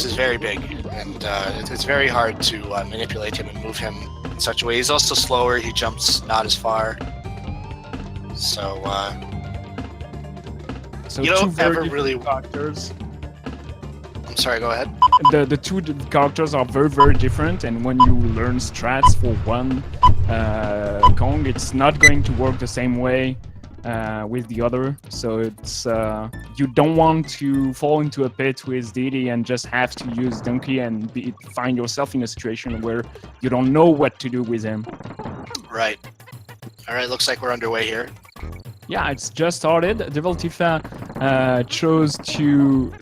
is very big, and it's very hard to manipulate him and move him in such a way. He's also slower. He jumps not as far. So you don't ever really. Characters. I'm sorry. Go ahead. The two characters are very different, and when you learn strats for one Kong, it's not going to work the same way with the other. So it's you don't want to fall into a pit with Diddy and just have to use Donkey and find yourself in a situation where you don't know what to do with him. Right. All right. Looks like we're underway here. Yeah, it's just started. Devil Tifa chose to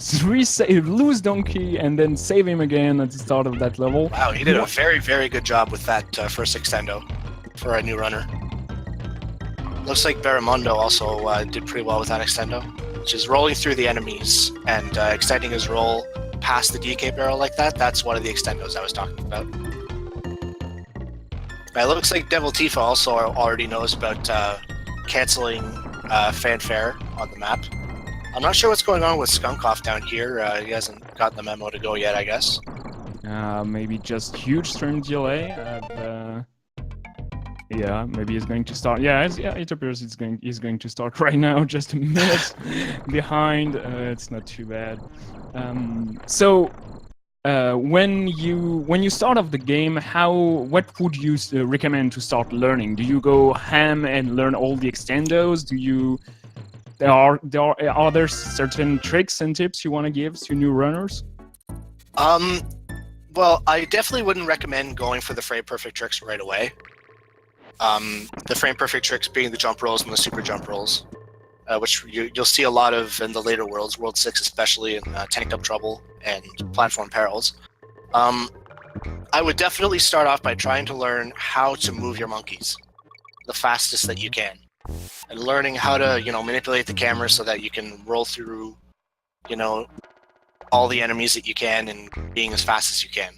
lose Donkey and then save him again at the start of that level. Wow, he did a very good job with that first extendo for a new runner. Looks like Barramundo also did pretty well with that extendo, which is rolling through the enemies and extending his roll past the DK barrel like that. That's one of the extendos I was talking about. It looks like Devil Tifa also already knows about canceling fanfare on the map. I'm not sure what's going on with Skunkoff down here. He hasn't gotten the memo to go yet, I guess. Maybe just huge stream delay. Yeah, maybe he's going to start. Yeah, it appears he's going to start right now. Just a minute behind. It's not too bad. So when you start off the game, what would you recommend to start learning? Do you go ham and learn all the extendos? Are there certain tricks and tips you want to give to new runners? Well, I definitely wouldn't recommend going for the frame perfect tricks right away. The frame perfect tricks being the jump rolls and the super jump rolls, which you'll see a lot of in the later worlds, World 6 especially, in Tanked Up Trouble and Platform Perils. I would definitely start off by trying to learn how to move your monkeys the fastest that you can, and learning how to, manipulate the camera so that you can roll through, all the enemies that you can and being as fast as you can.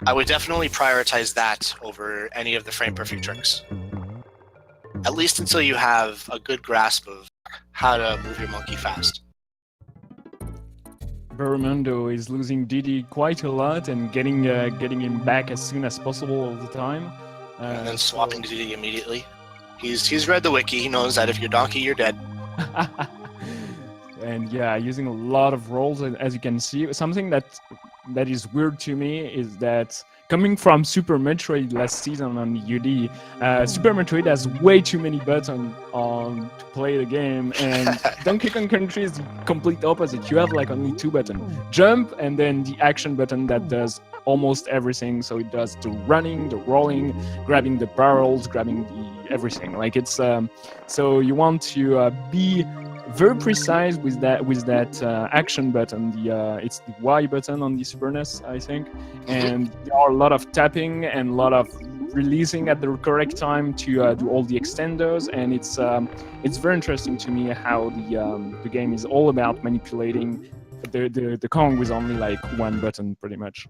I would definitely prioritize that over any of the frame perfect tricks. At least until you have a good grasp of how to move your monkey fast. Barramundo is losing Diddy quite a lot and getting him back as soon as possible all the time. And then swapping to Diddy immediately. He's read the wiki, he knows that if you're Donkey, you're dead. And yeah, using a lot of rolls, as you can see. Something that is weird to me is that coming from Super Metroid last season on UD, Super Metroid has way too many buttons on to play the game, and Donkey Kong Country is the complete opposite. You have like only 2 buttons: jump and then the action button that does almost everything. So it does the running, the rolling, grabbing the barrels, grabbing everything. Like it's so you want to be very precise with that action button. It's the Y button on the Super NES, I think, and there are a lot of tapping and a lot of releasing at the correct time to do all the extendos, and it's very interesting to me how the game is all about manipulating the Kong with only like 1 button, pretty much.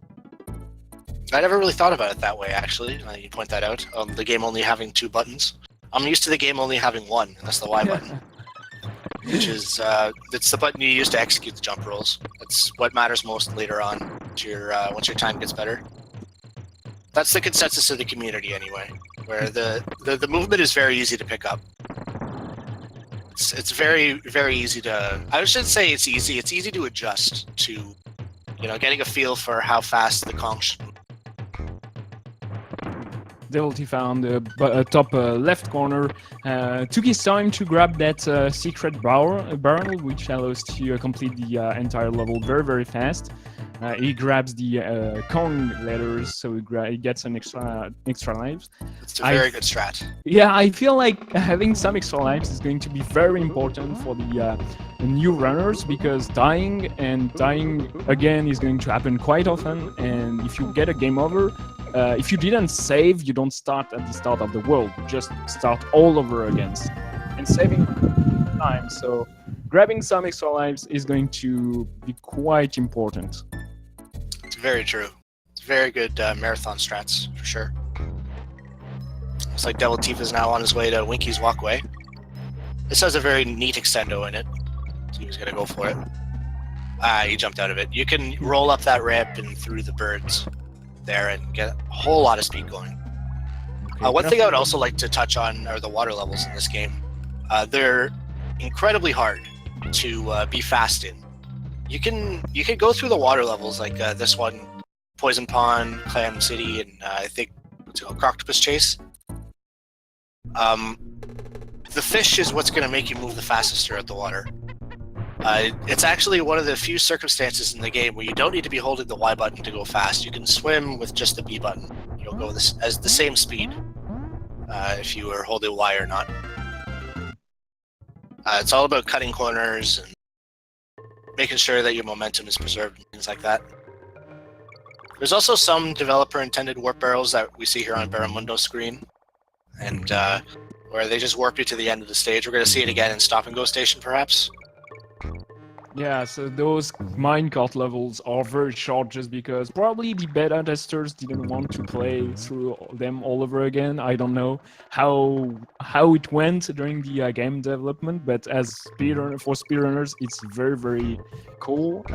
I never really thought about it that way, actually. You point that out. The game only having 2 buttons. I'm used to the game only having 1, and that's the Y button. Which is it's the button you use to execute the jump rolls. That's what matters most later on, once your time gets better. That's the consensus of the community anyway, where the movement is very easy to pick up. It's very easy to. I shouldn't say it's easy. It's easy to adjust to, getting a feel for how fast the Kong should move. Devil Tifa on the top left corner took his time to grab that secret barrel, which allows to complete the entire level very fast. He grabs the Kong letters, so he gets an extra lives. It's a very good strat. Yeah, I feel like having some extra lives is going to be very important for the new runners, because dying again is going to happen quite often, and if you get a game over, if you didn't save, you don't start at the start of the world. You just start all over again. And saving time, so grabbing some extra lives is going to be quite important. It's very true. It's very good marathon strats, for sure. Looks like Devil Tifa is now on his way to Winky's Walkway. This has a very neat extendo in it, so he was going to go for it. He jumped out of it. You can roll up that ramp and through the birds there and get a whole lot of speed going. Okay, One thing I would also like to touch on are the water levels in this game. They're incredibly hard to be fast in. You can go through the water levels like this one, Poison Pond, Clam City, and I think what's it called, Croctopus Chase. The fish is what's going to make you move the fastest throughout the water. It's actually one of the few circumstances in the game where you don't need to be holding the Y button to go fast. You can swim with just the B button. You'll go as the same speed if you are holding Y or not. It's all about cutting corners and making sure that your momentum is preserved and things like that. There's also some developer-intended warp barrels that we see here on Barramundo's screen, and where they just warp you to the end of the stage. We're going to see it again in Stop and Go Station, perhaps. Yeah, so those minecart levels are very short just because probably the beta testers didn't want to play through them all over again. I don't know how it went during the game development, but as for speedrunners, it's very, very cool.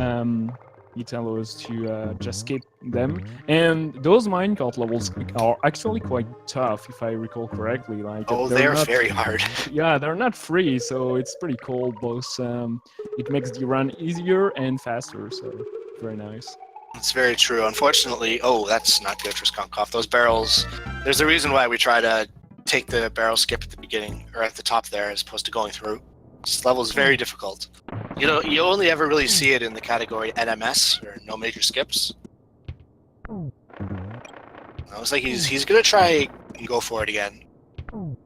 It allows to just skip them. And those minecart levels are actually quite tough, if I recall correctly. Like, they're very hard. Yeah, they're not free, so it's pretty cool. Both it makes the run easier and faster, so very nice. It's very true. Unfortunately, that's not good for Skunkhoff. Those barrels, there's a reason why we try to take the barrel skip at the beginning, or at the top there, as opposed to going through. This level is very difficult. You know, you only ever really see it in the category NMS, or no major skips. Looks like he's gonna try and go for it again.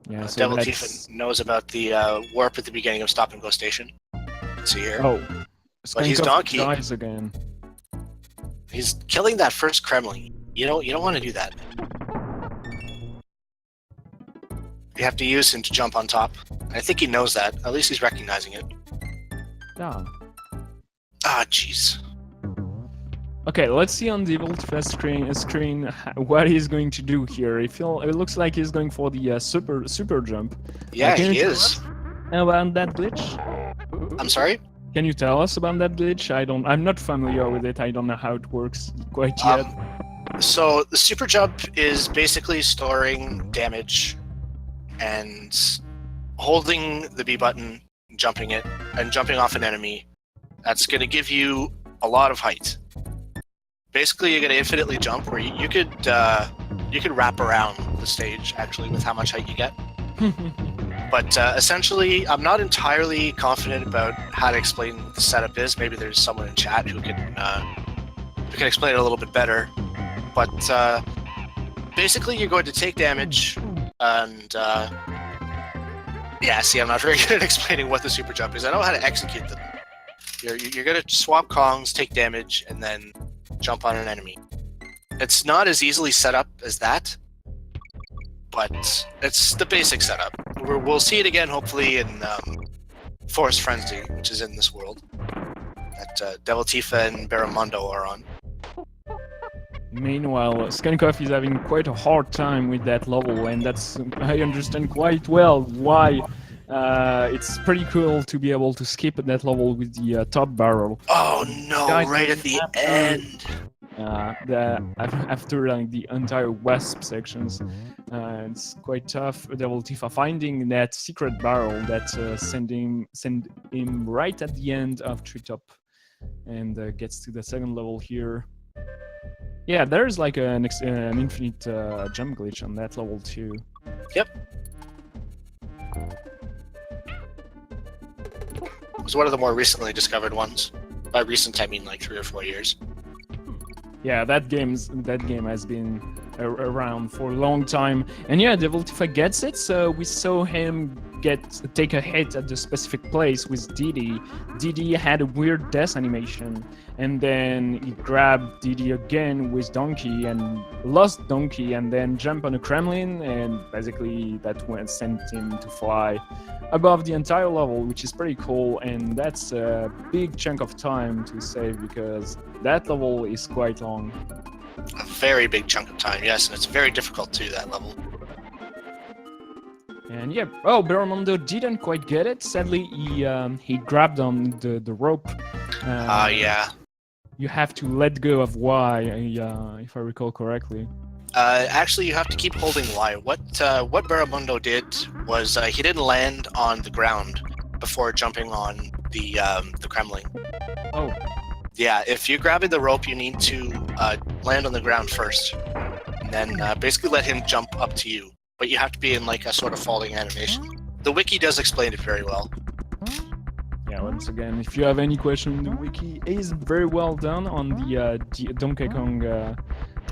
Yeah, so Devil Tifa knows about the warp at the beginning of Stop and Go Station. Let's see here. Oh, but he's Donkey. Dies again. He's killing that first Kremling. You don't want to do that. You have to use him to jump on top. I think he knows that. At least he's recognizing it. Yeah. Ah, jeez. Okay, let's see on the Ultfest screen what he's going to do here. It looks like he's going for the super jump. Yeah, he is. About that glitch? I'm sorry? Can you tell us about that glitch? I'm not familiar with it. I don't know how it works quite yet. So the super jump is basically storing damage and holding the B button, jumping it, and jumping off an enemy. That's going to give you a lot of height. Basically, you're going to infinitely jump, where you could wrap around the stage actually with how much height you get. But essentially, I'm not entirely confident about how to explain what the setup is. Maybe there's someone in chat who can explain it a little bit better. But basically, you're going to take damage, and yeah, see, I'm not very good at explaining what the super jump is. I know how to execute them. You're going to swap Kongs, take damage, and then jump on an enemy. It's not as easily set up as that, but it's the basic setup. We'll see it again, hopefully, in Forest Frenzy, which is in this world, that Devil Tifa and Barramundo are on. Meanwhile, Skunkhoff is having quite a hard time with that level, and I understand quite well why. It's pretty cool to be able to skip that level with the top barrel. Oh no, right at the end! After like, the entire Wasp sections, it's quite tough. Devil Tifa finding that secret barrel that send him right at the end of Treetop, and gets to the second level here. Yeah, there's like an infinite jump glitch on that level too. Yep. It was one of the more recently discovered ones. By recent, I mean like 3 or 4 years. Yeah, that game has been around for a long time, and yeah, Devil Tifa gets it. So we saw him take a hit at the specific place with Didi. Didi had a weird death animation, and then he grabbed Didi again with Donkey and lost Donkey, and then jumped on a Kremlin, and basically that sent him to fly above the entire level, which is pretty cool. And that's a big chunk of time to save because that level is quite long. A very big chunk of time, yes, and it's very difficult too, that level. And yeah, Barramundo didn't quite get it. Sadly, he grabbed on the rope Yeah. You have to let go of Y, if I recall correctly. Actually, you have to keep holding Y. What Barramundo did was he didn't land on the ground before jumping on the Kremlin. Oh. Yeah, if you're grabbing the rope, you need to land on the ground first, and then basically let him jump up to you. But you have to be in like a sort of falling animation. The wiki does explain it very well. Yeah, once again, if you have any question, the wiki is very well done on the Donkey Kong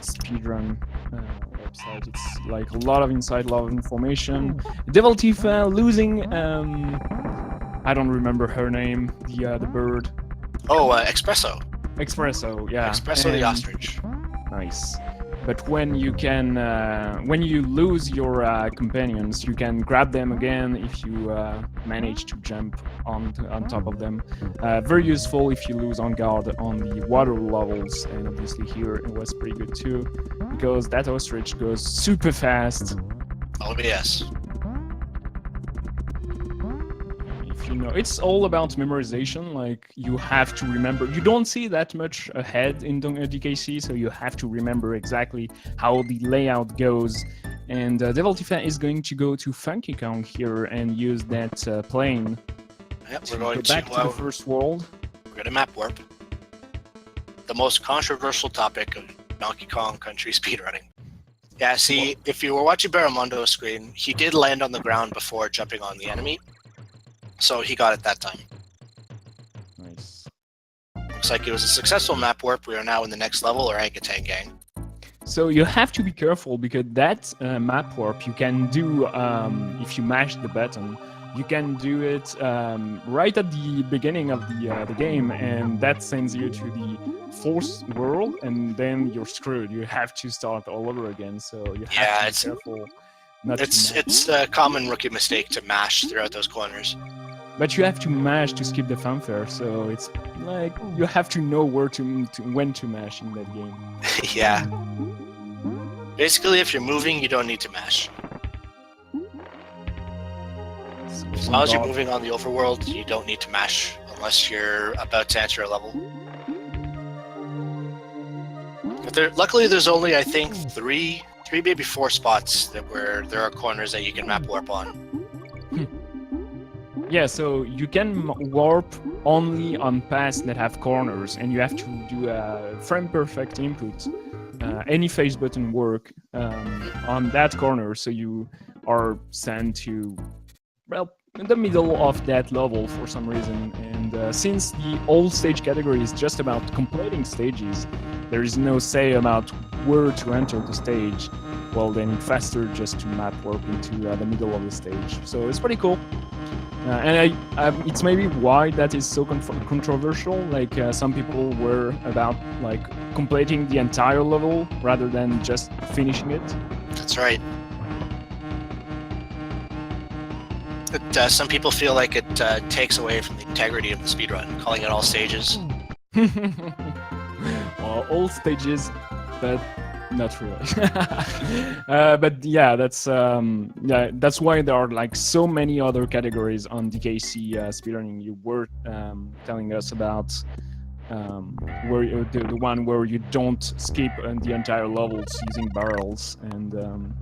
speedrun website. It's like a lot of insight, a lot of information. Devil Tifa losing, I don't remember her name, the bird. Oh, Espresso. Espresso, yeah. Espresso the ostrich. Nice. But when you can, when you lose your companions, you can grab them again if you manage to jump on top of them. Very useful if you lose on guard on the water levels, and obviously here it was pretty good too, because that ostrich goes super fast. Oh yes. You know, it's all about memorization. Like, you have to remember. You don't see that much ahead in DKC, so you have to remember exactly how the layout goes. And Devil Tifa is going to go to Funky Kong here and use that plane. Yep, we're going to go back to the first world. We're going to map warp. The most controversial topic of Donkey Kong Country speedrunning. Yeah, see, if you were watching Barramundo's screen, he did land on the ground before jumping on the enemy. So he got it that time. Nice. Looks like it was a successful map warp. We are now in the next level, Orangutan Gang. So you have to be careful, because that map warp you can do if you mash the button. You can do it right at the beginning of the game, and that sends you to the fourth world, and then you're screwed. You have to start all over again. So you have to be careful. It's a common rookie mistake to mash throughout those corners. But you have to mash to skip the fanfare, so it's like you have to know when to mash in that game. Yeah. Basically, if you're moving, you don't need to mash. As long as you're moving on the overworld, you don't need to mash unless you're about to enter a level. But luckily, there's only, I think, three, maybe 4 spots where there are corners that you can map warp on. Yeah, so you can warp only on paths that have corners, and you have to do a frame perfect input. Any face button work on that corner, so you are sent to, well, in the middle of that level for some reason. And since the old stage category is just about completing stages, there is no say about where to enter the stage. Well, then it's faster just to map warp into the middle of the stage. So it's pretty cool. And it's maybe why that is so controversial. Like, some people were about like completing the entire level rather than just finishing it. That's right. Some people feel like it takes away from the integrity of the speedrun, calling it all stages. Well, all stages, but not really. But yeah, that's why there are like so many other categories on DKC speedrunning. You were telling us about where the one where you don't skip the entire levels using barrels, and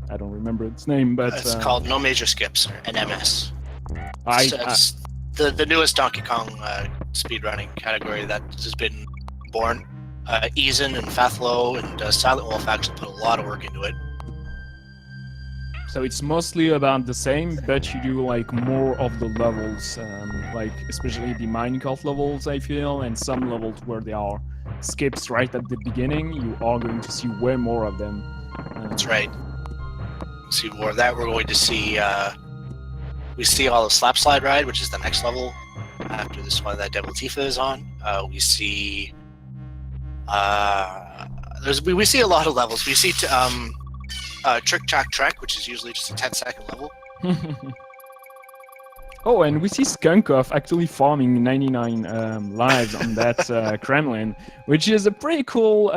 I don't remember its name, but it's called No Major Skips, or NMS. It's the newest Donkey Kong speedrunning category that has been born. Eason and Fathlow and Silent Wolf actually put a lot of work into it. So it's mostly about the same, but you do like more of the levels, like especially the Minecraft levels, I feel, and some levels where there are skips right at the beginning. You are going to see way more of them. That's right. See more of that. We're going to see we see all the Slap Slide Ride, which is the next level after this one that Devil Tifa is on. We see we see a lot of levels. We see Trick Track Trek, which is usually just a 10-second level. Oh, and we see Skunkoff actually farming 99 lives on that Kremlin, which is a pretty cool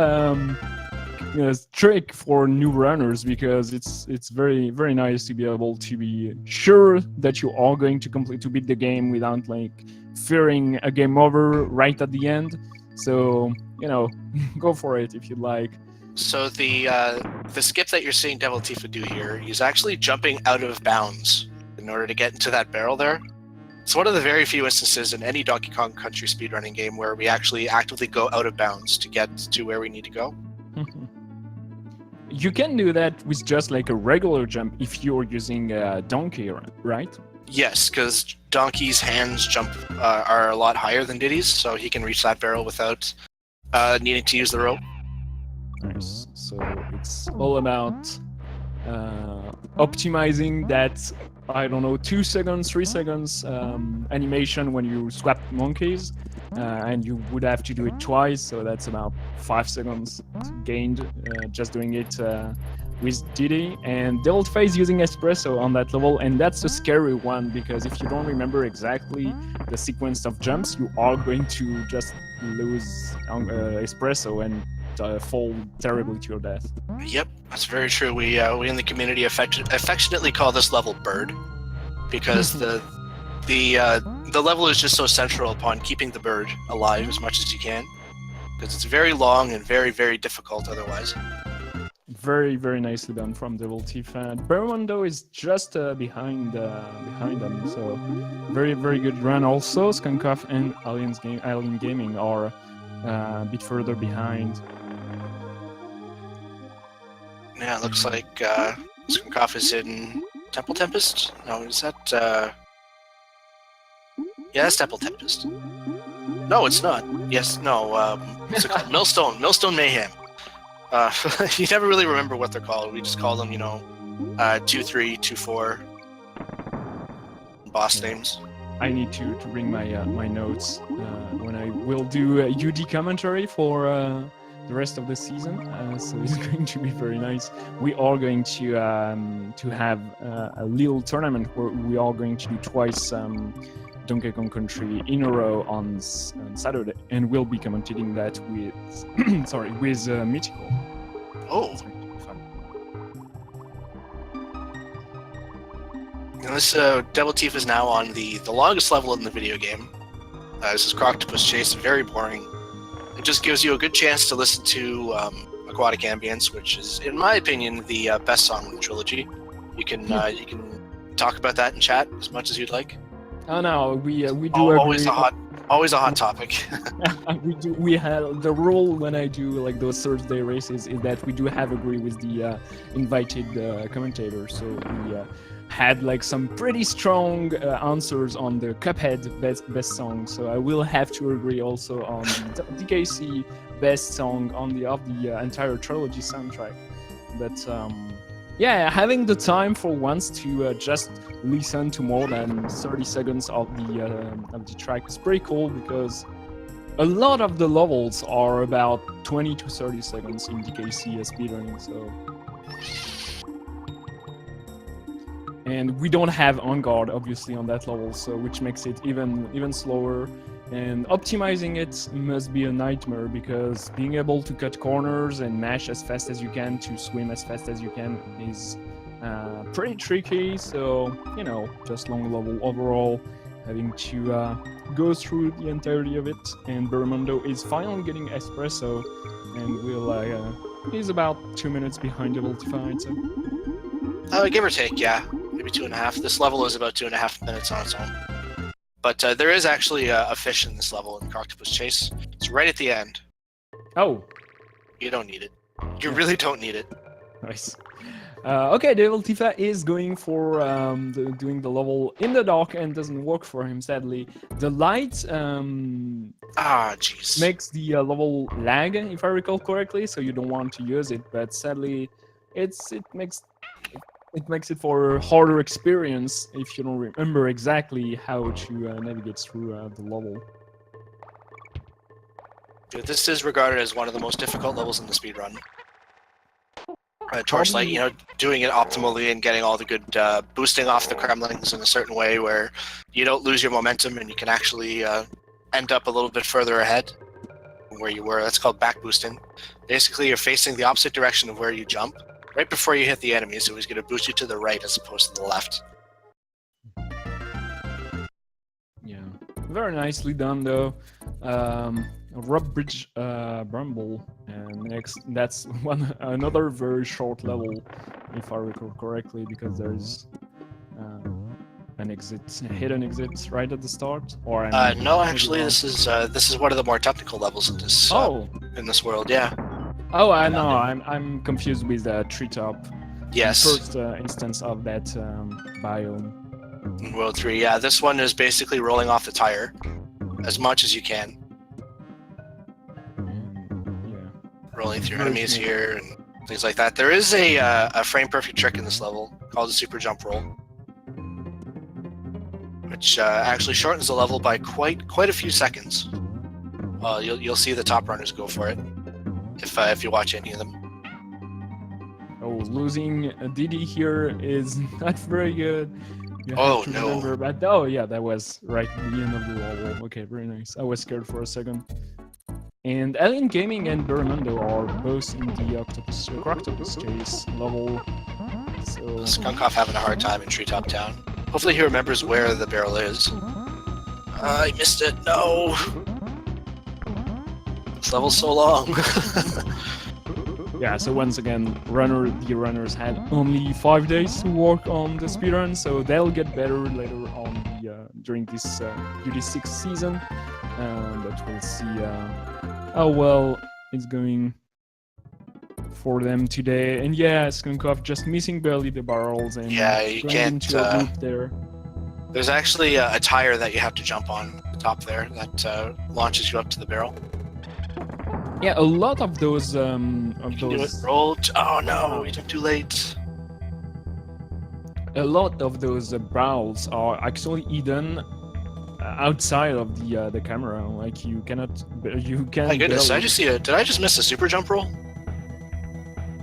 trick for new runners, because it's very, very nice to be able to be sure that you are going to beat the game without like fearing a game over right at the end. So, go for it if you'd like. So the skip that you're seeing Devil Tifa do here, he's actually jumping out of bounds in order to get into that barrel there. It's one of the very few instances in any Donkey Kong Country speedrunning game where we actually actively go out of bounds to get to where we need to go. You can do that with just like a regular jump if you're using Donkey, right? Yes, because Donkey's hands jump are a lot higher than Diddy's, so he can reach that barrel without needing to use the rope. Nice. So it's all about optimizing that, I don't know, 2 seconds, 3 seconds animation when you swap monkeys, and you would have to do it twice, so that's about 5 seconds gained just doing it with Diddy. And Devil Tifa is using Espresso on that level, and that's the scary one, because if you don't remember exactly the sequence of jumps, you are going to just lose Espresso and fall terribly to your death. Yep, that's very true. We in the community affectionately call this level Bird, because the level is just so central upon keeping the bird alive as much as you can, because it's very long and very, very difficult otherwise. Very, very nicely done from Devil Tifa. Bermundo is just behind them, so very, very good run. Also, Skunkoff and Alien Gaming are a bit further behind. Yeah, it looks like Skunkoff is in Temple Tempest? No, is that... Yeah, that's Temple Tempest. No, it's not. Yes, no, what's it called? Millstone Mayhem. You never really remember what they're called. We just call them, 2, 3, 2, 4 boss names. I need to bring my notes when I will do a UD commentary for the rest of the season. So it's going to be very nice. We are going to have a little tournament where we are going to do twice Donkey Kong Country in a row on Saturday, and we'll be commentating that with with Mythical. Oh. And this Devil Tifa is now on the longest level in the video game. This is Croctopus Chase, very boring. It just gives you a good chance to listen to Aquatic Ambience, which is, in my opinion, the best song in the trilogy. You can talk about that in chat as much as you'd like. Oh no, we do always a hot topic. we have the rule when I do like those Thursday races is that we do have agree with the invited commentators. So we had like some pretty strong answers on the Cuphead best song. So I will have to agree also on the DKC best song of the entire trilogy soundtrack. But yeah, having the time for once to just listen to more than 30 seconds of the track is pretty cool, because a lot of the levels are about 20 to 30 seconds in DKC speedrunning. So, and we don't have on guard obviously on that level, so which makes it even slower. And optimizing it must be a nightmare, because being able to cut corners and mash as fast as you can to swim as fast as you can is pretty tricky. So, just long level overall, having to go through the entirety of it. And Bermundo is finally getting Espresso, and he's about 2 minutes behind Devil Tifa, so. Give or take, yeah. Maybe 2.5. This level is about 2.5 minutes on its own. But there is actually a fish in this level in Croctopus Chase. It's right at the end. Oh. You don't need it. You really don't need it. Nice. Okay, Devil Tifa is going for doing the level in the dark, and doesn't work for him, sadly. The light jeez. makes the level lag, if I recall correctly, so you don't want to use it. But sadly, it makes it for a harder experience if you don't remember exactly how to navigate through the level. This is regarded as one of the most difficult levels in the speedrun. Torchlight, doing it optimally and getting all the good boosting off the Kremlings in a certain way where you don't lose your momentum and you can actually end up a little bit further ahead from where you were. That's called back boosting. Basically, you're facing the opposite direction of where you jump right before you hit the enemy, so he's going to boost you to the right as opposed to the left. Yeah. Very nicely done, though. Rob Bridge Bramble, and next that's another very short level, if I recall correctly, because there's an exit, a hidden exit right at the start. Or no, actually, this is one of the more technical levels in this world. Yeah. Oh, I know. I'm confused with the treetop. Yes. The first instance of that biome. In World 3, yeah. This one is basically rolling off the tire as much as you can. Yeah. Rolling through enemies here and things like that. There is a frame perfect trick in this level called the super jump roll, which actually shortens the level by quite a few seconds. You'll see the top runners go for it if you watch any of them. Oh, losing Didi here is not very good. You have to remember, but oh yeah, that was right at the end of the level. Okay, very nice. I was scared for a second. And Alien Gaming and Bermundo are both in the Octopus Chase level. So Skunkoff having a hard time in Treetop Town. Hopefully he remembers where the barrel is. I missed it. No. This level's so long. Yeah, so once again, the runners had only 5 days to work on the speedrun, so they'll get better later on during this UD6 season. But we'll see how well it's going for them today. And yeah, Skunkov just missing barely the barrels and you can't into a loop there. There's actually a tire that you have to jump on the top there that launches you up to the barrel. Yeah, a lot of those rolled. Oh no, we took too late. A lot of those barrels are actually hidden outside of the camera. Like you can. My goodness, did I just miss a super jump roll?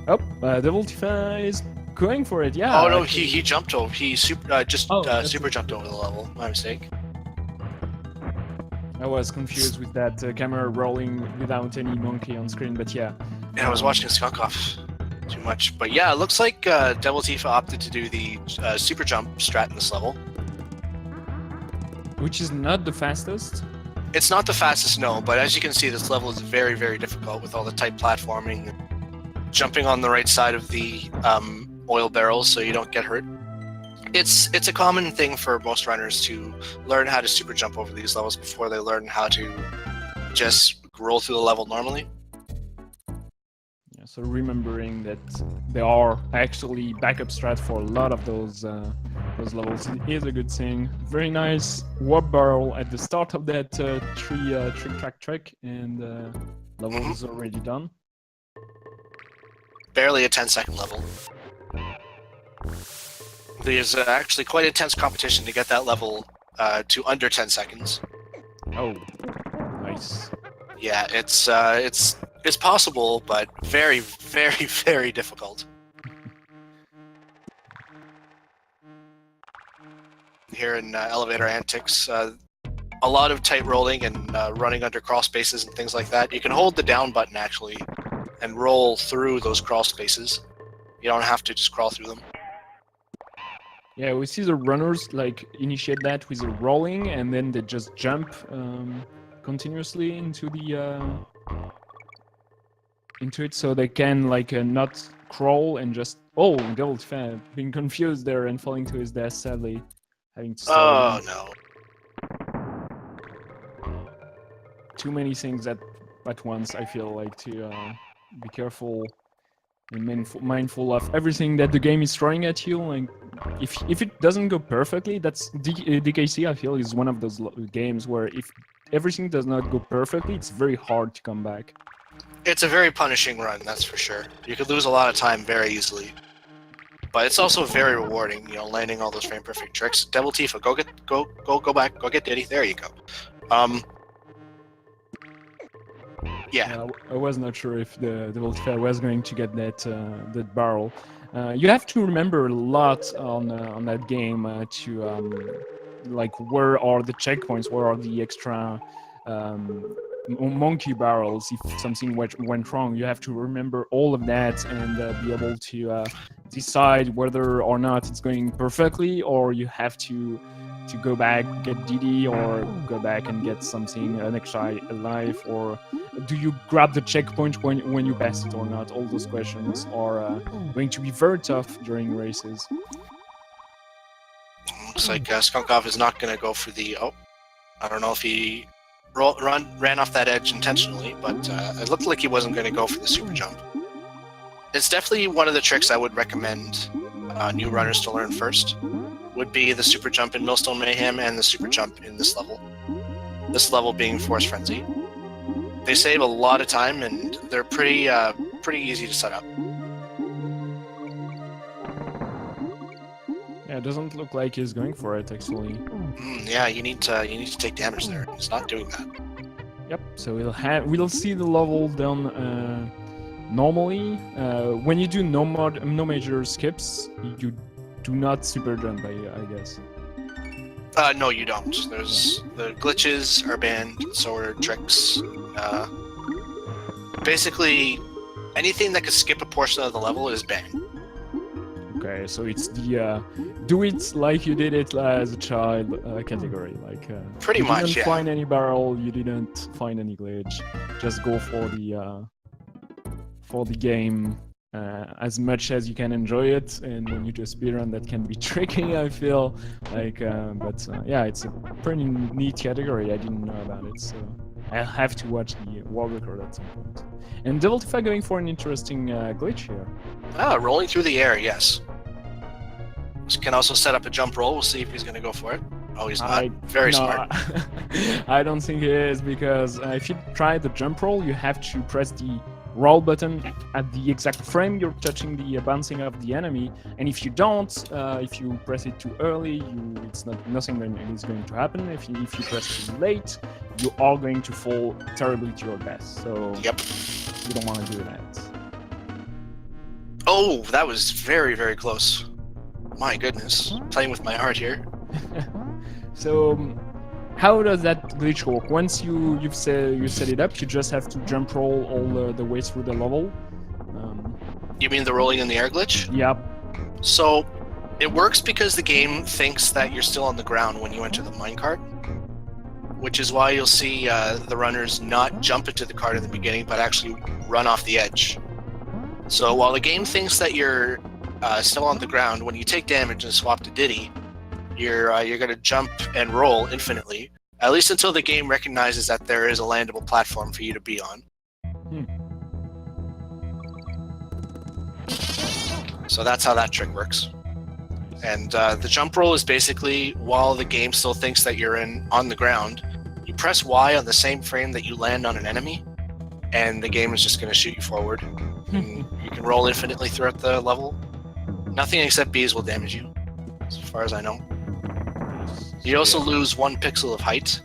Oh, Devil Tifa is going for it. Yeah. Oh no, he jumped over. He super jumped over the level. My mistake. I was confused with that camera rolling without any monkey on screen, but yeah. Yeah, I was watching Skunkoff too much. But yeah, it looks like Devil Tifa opted to do the super jump strat in this level. Which is not the fastest? It's not the fastest, no, but as you can see, this level is very, very difficult with all the tight platforming. Jumping on the right side of the oil barrels so you don't get hurt. It's a common thing for most runners to learn how to super jump over these levels before they learn how to just roll through the level normally. Yeah, so remembering that there are actually backup strats for a lot of those levels is a good thing. Very nice warp barrel at the start of that trick, and level is already done. Barely a 10-second level. There's actually quite intense competition to get that level to under 10 seconds. Oh, nice. Yeah, it's possible, but very, very, very difficult. Here in Elevator Antics, a lot of tight rolling and running under crawl spaces and things like that. You can hold the down button actually and roll through those crawl spaces. You don't have to just crawl through them. Yeah, we see the runners like initiate that with a rolling, and then they just jump continuously into it, so they can like not crawl and just Devil Tifa being confused there and falling to his death, sadly, having to start. Oh no! Too many things at once. I feel like to be careful and mindful of everything that the game is throwing at you. Like if it doesn't go perfectly, that's DKC. I feel is one of those games where if everything does not go perfectly, it's very hard to come back. It's a very punishing run, that's for sure. You could lose a lot of time very easily, but it's also very rewarding. You know, landing all those frame perfect tricks. Devil Tifa, go back, go get Diddy. There you go. Yeah. I was not sure if the Devil Tifa was going to get that barrel. You have to remember a lot on that game to like where are the checkpoints, where are the extra monkey barrels. If something went wrong, you have to remember all of that and be able to decide whether or not it's going perfectly, or you have to to go back, get DD, or go back and get something, an extra life, or do you grab the checkpoint when you pass it or not? All those questions are going to be very tough during races. Looks like Skunkov is not going to go for the... Oh, I don't know if he ran off that edge intentionally, but it looked like he wasn't going to go for the super jump. It's definitely one of the tricks I would recommend new runners to learn first. Would be the super jump in Millstone Mayhem and the super jump in this level. This level being Force Frenzy. They save a lot of time and they're pretty easy to set up. Yeah, it doesn't look like he's going for it actually. Yeah, you need to take damage there. He's not doing that. Yep. So we'll see the level done normally. When you do no major skips, you do not super jump, I guess. No, you don't. There's the glitches are banned, so are tricks. Basically, anything that could skip a portion of the level is banned. Okay, so it's the do it like you did it as a child category. Like pretty much, you didn't yeah. find any barrel, you didn't find any glitch. Just go for the game as much as you can enjoy it. And when you do speedrun, that can be tricky, I feel like. But yeah, it's a pretty neat category. I didn't know about it, so I'll have to watch the world record at some point. And Devil Tifa going for an interesting glitch here. Rolling through the air, yes. Can also set up a jump roll. We'll see if he's going to go for it. Oh, he's not. Very smart. I don't think he is, because if you try the jump roll, you have to press the roll button at the exact frame you're touching the bouncing of the enemy, and if you don't, if you press it too early, nothing is going to happen. If you press too late, you are going to fall terribly to your death. So yep, you don't want to do that. Oh, that was very, very close. My goodness, playing with my heart here. So how does that glitch work? Once you set it up, you just have to jump roll all the way through the level. You mean the rolling in the air glitch? Yep. So it works because the game thinks that you're still on the ground when you enter the minecart, which is why you'll see the runners not jump into the cart in the beginning, but actually run off the edge. So while the game thinks that you're still on the ground, when you take damage and swap to Diddy, you're going to jump and roll infinitely, at least until the game recognizes that there is a landable platform for you to be on. So that's how that trick works. And the jump roll is basically, while the game still thinks that you're on the ground, you press Y on the same frame that you land on an enemy, and the game is just going to shoot you forward. And you can roll infinitely throughout the level. Nothing except bees will damage you, as far as I know. You also lose 1 pixel of height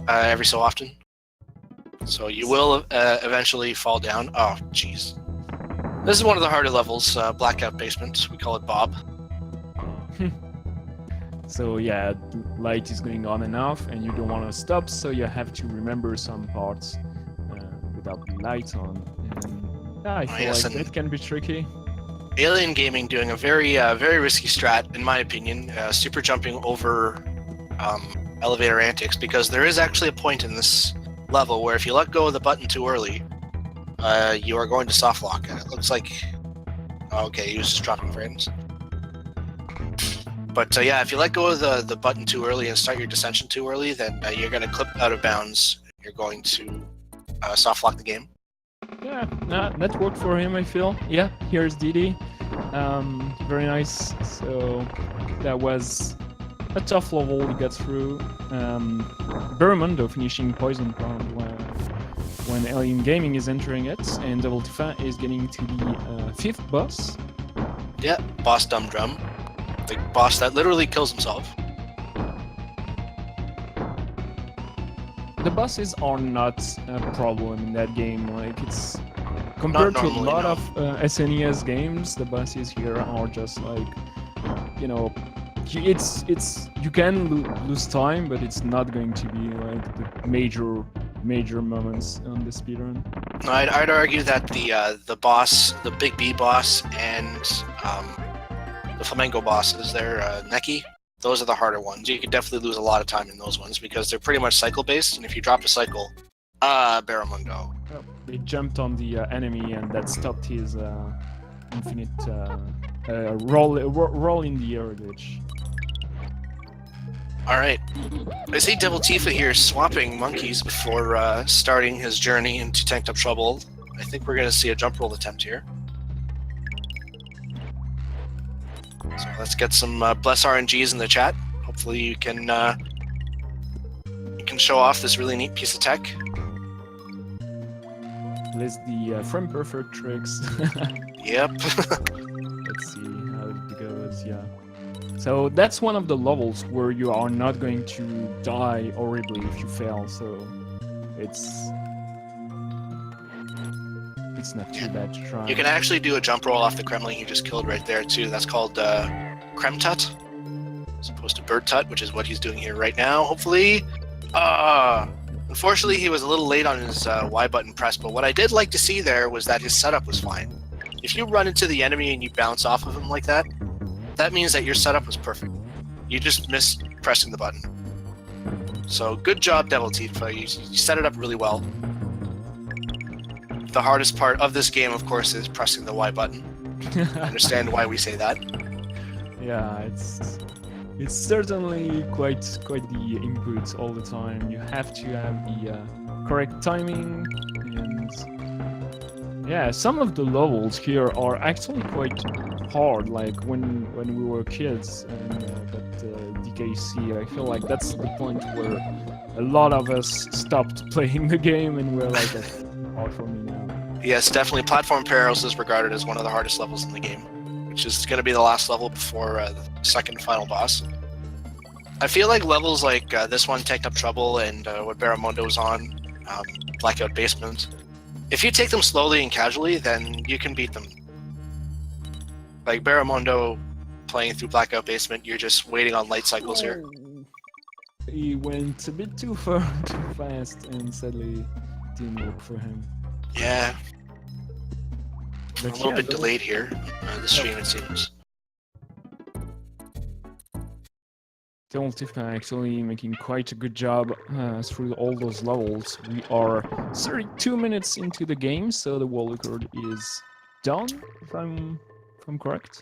every so often. So you will eventually fall down. Oh, jeez. This is one of the harder levels, Blackout Basement. We call it Bob. So yeah, the light is going on and off, and you don't want to stop, so you have to remember some parts without the light on. And yeah, I feel like that can be tricky. Alien Gaming doing a very risky strat, in my opinion, super jumping over elevator antics, because there is actually a point in this level where if you let go of the button too early, you are going to soft lock, and it looks like... Okay, he was just dropping frames. But yeah, if you let go of the button too early and start your descension too early, then you're going to clip out of bounds. You're going to soft lock the game. Yeah, that worked for him, I feel. Yeah, here's Didi. Very nice. So that was a tough level he got through. Bermundo finishing poison round when Alien Gaming is entering it, and Devil Tifa is getting to the 5th boss. Yeah, boss Dumb Drum. The boss that literally kills himself. The bosses are not a problem in that game. Like, it's compared to a lot of SNES games, the bosses here are just like, you know, it's you can lose time, but it's not going to be like the major moments on the speedrun. I'd argue that the boss, the Big B boss, and the Flamenco boss is there, Neki. Those are the harder ones. You could definitely lose a lot of time in those ones because they're pretty much cycle based, and if you drop a cycle, Barramundo. Oh, he jumped on the enemy and that stopped his infinite roll in the air glitch. Alright. I see Devil Tifa here swapping monkeys before starting his journey into Tanked Up Trouble. I think we're going to see a jump roll attempt here. So let's get some bless RNGs in the chat. Hopefully you can show off this really neat piece of tech. There's the frame perfect tricks. Yep. Let's see how it goes, yeah. So that's one of the levels where you are not going to die horribly if you fail, so it's not too bad to try. You can actually do a jump roll off the Kremling you just killed right there too. That's called Krem Tut, as opposed to Bird Tut, which is what he's doing here right now, hopefully. Unfortunately, he was a little late on his Y button press, but what I did like to see there was that his setup was fine. If you run into the enemy and you bounce off of him like that, that means that your setup was perfect. You just missed pressing the button. So good job, Devil Tifa. You set it up really well. The hardest part of this game, of course, is pressing the Y button. I understand why we say that. Yeah, it's certainly quite the input all the time. You have to have the correct timing, and yeah, some of the levels here are actually quite hard. Like when we were kids and that DKC, I feel like that's the point where a lot of us stopped playing the game and we're like, it's hard for me now. Yes, definitely. Platform Perils is regarded as one of the hardest levels in the game, which is going to be the last level before the second and final boss. I feel like levels like this one, Tanked Up Trouble, and what Barramundo was on, Blackout Basement, if you take them slowly and casually, then you can beat them. Like Barramundo playing through Blackout Basement, you're just waiting on light cycles here. He went a bit too far, too fast, and sadly didn't work for him. Yeah. But A little bit delayed here, the stream it seems. Devil Tifa actually making quite a good job through all those levels. We are 32 minutes into the game, so the world record is done, if I'm correct.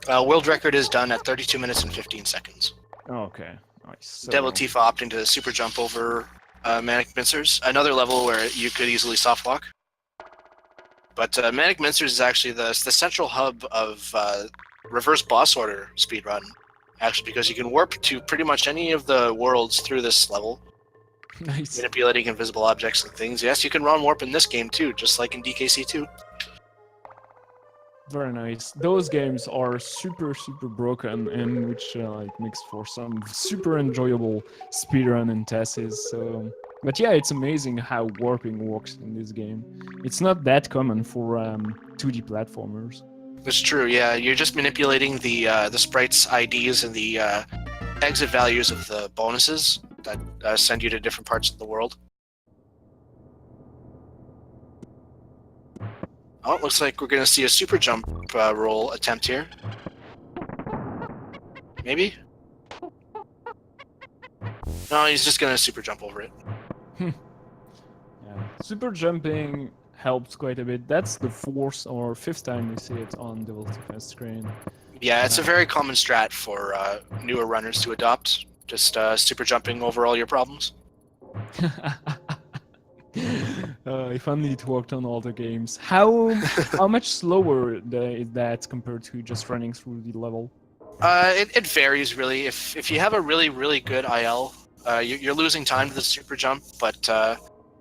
World record is done at 32 minutes and 15 seconds. Okay, nice. So, Devil Tifa opting to super jump over Manic Mincers, another level where you could easily soft walk. But Manic Mincers is actually the central hub of reverse boss order speedrun. Actually, because you can warp to pretty much any of the worlds through this level. nice. Manipulating invisible objects and things. Yes, you can run warp in this game too, just like in DKC 2. Very nice. Those games are super broken, and which like makes for some super enjoyable speedrun and tests. So, but yeah, it's amazing how warping works in this game. It's not that common for 2D platformers. It's true, yeah. You're just manipulating the sprites' IDs and the exit values of the bonuses that send you to different parts of the world. Oh, it looks like we're going to see a super jump roll attempt here. Maybe? No, he's just going to super jump over it. Yeah. Super jumping helps quite a bit. That's the fourth or fifth time we see it on Devil Tifa's screen. Yeah, it's a very common strat for newer runners to adopt. Just super jumping over all your problems. If only it worked on all the games. How much slower is that compared to just running through the level? It varies really. If you have a really good IL, you're losing time to the super jump. But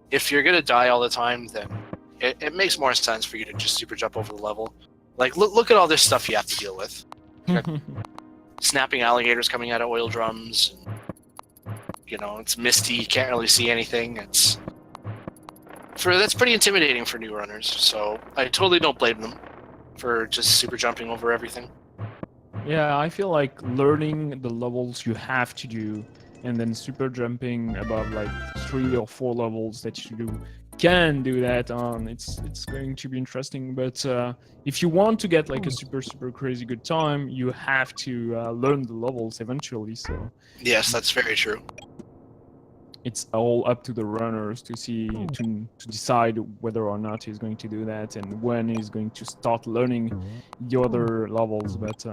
if you're gonna die all the time, then it makes more sense for you to just super jump over the level. Like look at all this stuff you have to deal with. Snapping alligators coming out of oil drums. And, you know, it's misty. You can't really see anything. That's pretty intimidating for new runners, so I totally don't blame them for just super jumping over everything. Yeah, I feel like learning the levels you have to do and then super jumping above like 3 or 4 levels that you can do that on, it's going to be interesting. But if you want to get like a super crazy good time, you have to learn the levels eventually. So Yes, that's very true. it's all up to the runners to see to decide whether or not he's going to do that and when he's going to start learning the other levels. But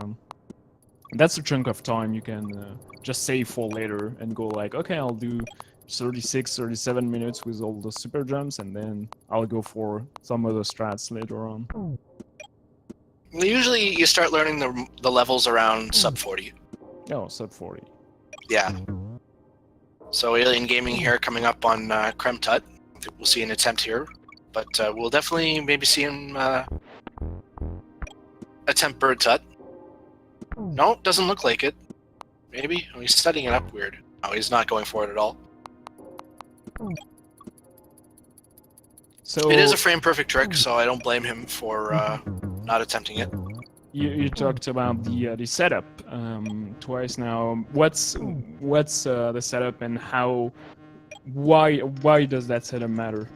that's a chunk of time you can just save for later and go like, okay, I'll do 36, 37 minutes with all the super jumps, and then I'll go for some other strats later on. Usually, you start learning the levels around sub 40. Oh, sub 40. Yeah. So Alien Gaming here coming up on Creme Tut. We'll see an attempt here, but we'll definitely maybe see him attempt Bird Tut. No, doesn't look like it. Maybe? Oh, he's setting it up weird. No, he's not going for it at all. So it is a frame perfect trick, so I don't blame him for not attempting it. You talked about the setup twice now. What's the setup, and why does that setup matter?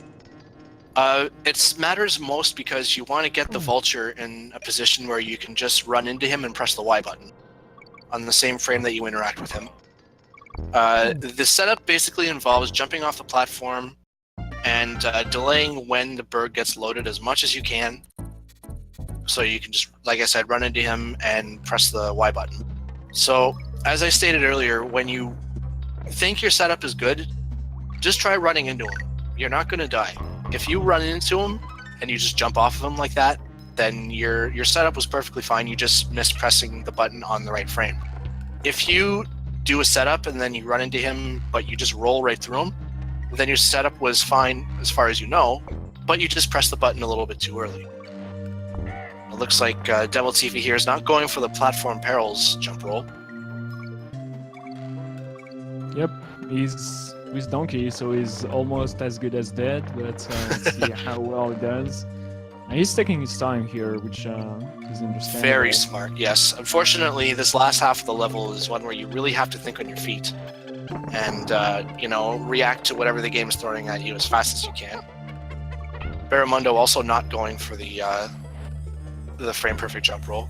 It matters most because you want to get the vulture in a position where you can just run into him and press the Y button on the same frame that you interact with him. The setup basically involves jumping off the platform and delaying when the bird gets loaded as much as you can. So you can just, like I said, run into him and press the Y button. So, as I stated earlier, when you think your setup is good, just try running into him. You're not going to die. If you run into him and you just jump off of him like that, then your setup was perfectly fine. You just missed pressing the button on the right frame. If you do a setup and then you run into him, but you just roll right through him, then your setup was fine as far as you know, but you just pressed the button a little bit too early. It looks like Devil TV here is not going for the platform perils jump roll. Yep, he's with Donkey, so he's almost as good as dead, but let's see how well he does. And he's taking his time here, which is understandable. Very smart, yes. Unfortunately, this last half of the level is one where you really have to think on your feet and, react to whatever the game is throwing at you as fast as you can. Barramundo also not going for the frame perfect jump roll.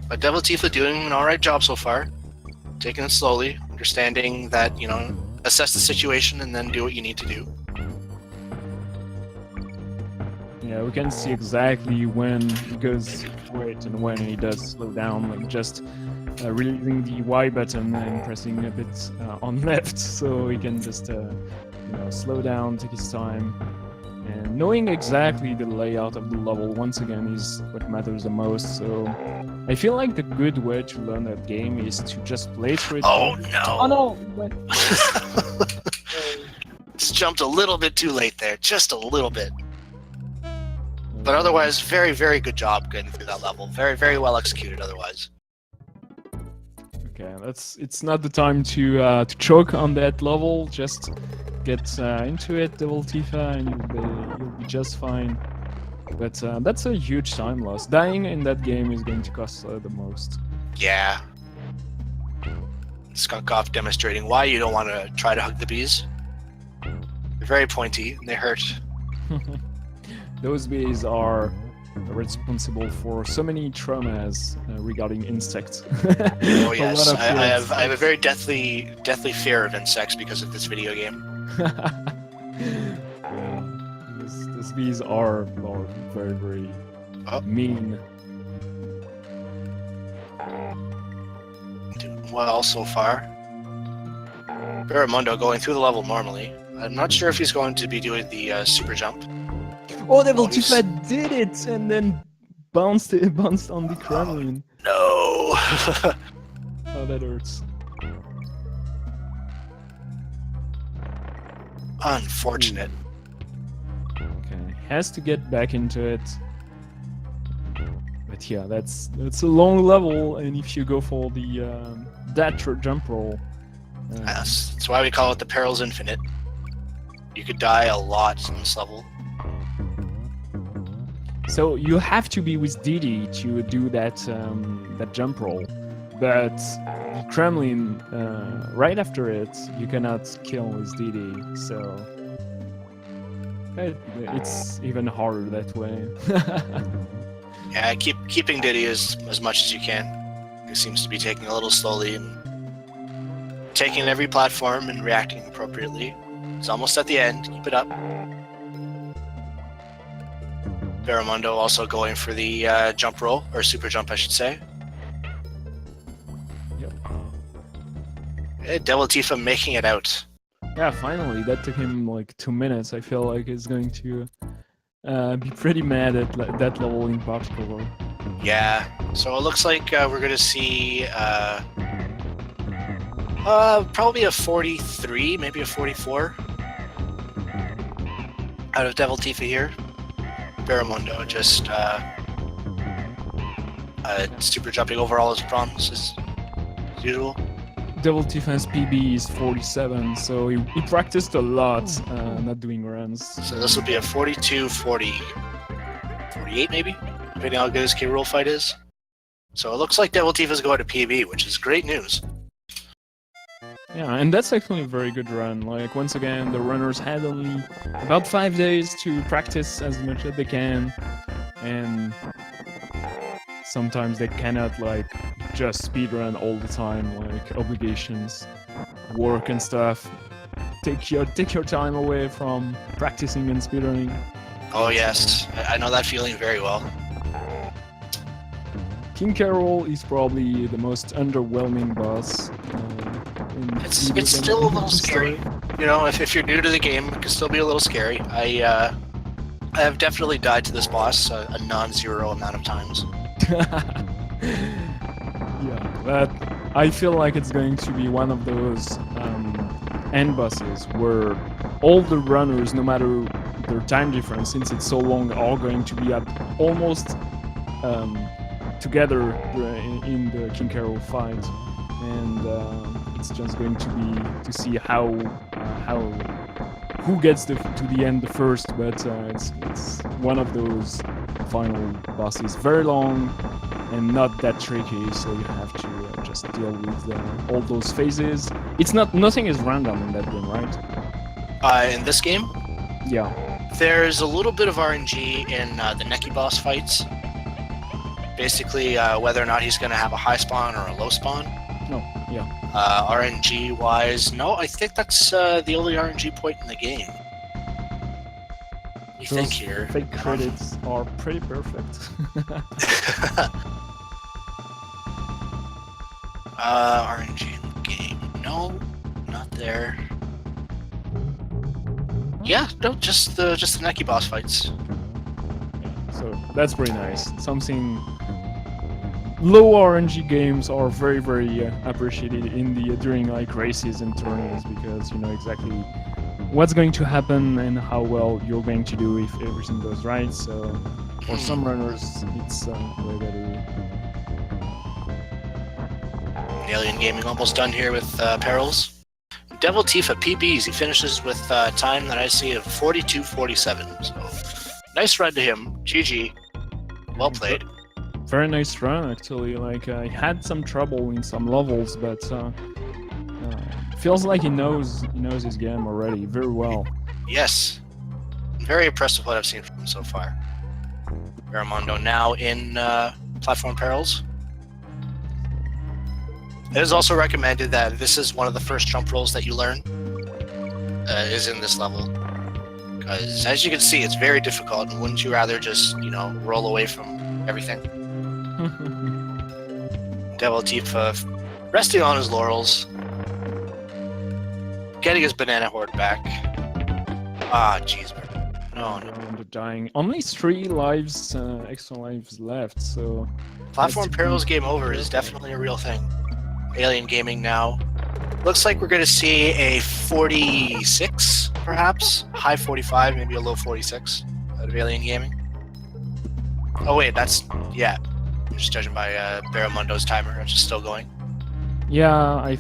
But Devil Tifa doing an alright job so far. Taking it slowly, understanding that, assess the situation and then do what you need to do. Yeah, we can see exactly when he goes for it and when he does slow down, like just releasing the Y button and pressing a bit on left, so he can just slow down, take his time. And knowing exactly the layout of the level, once again, is what matters the most. So I feel like the good way to learn that game is to just play through it. Oh no! Oh no! Just jumped a little bit too late there, just a little bit. But otherwise, very, very good job getting through that level. Very, very well executed otherwise. Okay, it's not the time to choke on that level. Just get into it, Devil Tifa, and you'll be just fine. But that's a huge time loss. Dying in that game is going to cost the most. Yeah. Skunk off demonstrating why you don't want to try to hug the bees. They're very pointy and they hurt. Those bees are responsible for so many traumas regarding insects. Oh yes, I have a very deathly fear of insects because of this video game. These bees are very, very mean. Doing well so far. Barramundo going through the level normally. I'm not sure if he's going to be doing the super jump. Oh, Devil Tifa did it and then bounced on the Kremlin. No! Oh, that hurts. Unfortunate. Okay, has to get back into it. But yeah, that's a long level, and if you go for the that jump roll, Yes, that's why we call it the Perils Infinite. You could die a lot in this level. So you have to be with Didi to do that that jump roll. but the Kremlin, right after it, you cannot kill his DD, so it's even harder that way. Yeah, keeping Diddy as much as you can. He seems to be taking a little slowly and taking every platform and reacting appropriately. He's almost at the end. Keep it up. Barramundo also going for the jump roll, or super jump, I should say. Yep. Devil Tifa making it out. Yeah, finally. That took him like 2 minutes. I feel like he's going to be pretty mad at that level in particular. Yeah, so it looks like we're going to see probably a 43, maybe a 44 out of Devil Tifa here. Barramundo just super jumping over all his promises as usual. Devil Tifa's PB is 47, so he practiced a lot not doing runs. So this will be a 42, 40, 48 maybe, depending on how good his K-Roll fight is. So it looks like Devil Tifa's going to PB, which is great news. Yeah, and that's actually a very good run. Like, once again, the runners had only about 5 days to practice as much as they can, and sometimes they cannot, like, just speedrun all the time, like, obligations, work and stuff. Take your time away from practicing and speedrunning. Oh yes, I know that feeling very well. King Carol is probably the most underwhelming boss. It's still a little scary. You know, if you're new to the game, it can still be a little scary. I have definitely died to this boss a non-zero amount of times. Yeah, but I feel like it's going to be one of those end bosses where all the runners, no matter their time difference, since it's so long, are going to be at almost together in the King Carol fight, and it's just going to be to see how who gets to the end the first. But it's one of those final bosses, very long and not that tricky, so you have to just deal with all those phases. It's nothing is random in that game, right? In this game, yeah, there's a little bit of RNG in the Neki boss fights. Basically, whether or not he's going to have a high spawn or a low spawn. No, yeah. RNG wise, no, I think that's the only RNG point in the game. You think here? Fake credits are pretty perfect. RNG in the game. No, not there. Yeah, no, just the Neki boss fights. Yeah, so that's pretty nice. Something. Low RNG games are very, very appreciated in the during like races and tournaments, because you know exactly what's going to happen and how well you're going to do if everything goes right. So for some runners, it's way better. Alien Gaming almost done here with Perils. Devil Tifa PBs. He finishes with time that I see of 42:47. So nice run to him. GG. Well played. Very nice run, actually. Like, he had some trouble in some levels, but feels like he knows his game already very well. Yes, very impressed with what I've seen from him so far. Barramundo now in Platform Perils. It is also recommended that this is one of the first jump rolls that you learn is in this level, because as you can see, it's very difficult. And wouldn't you rather just roll away from everything? Devil Tifa resting on his laurels, getting his banana horde back. Ah, jeez. No. Dying. Only 3 lives, extra lives left, so... Platform Perils game over is definitely a real thing. Alien Gaming now. Looks like we're going to see a 46, perhaps? High 45, maybe a low 46 out of Alien Gaming. Oh wait, that's... yeah. I'm just judging by Barramundo's timer, which is still going. Yeah,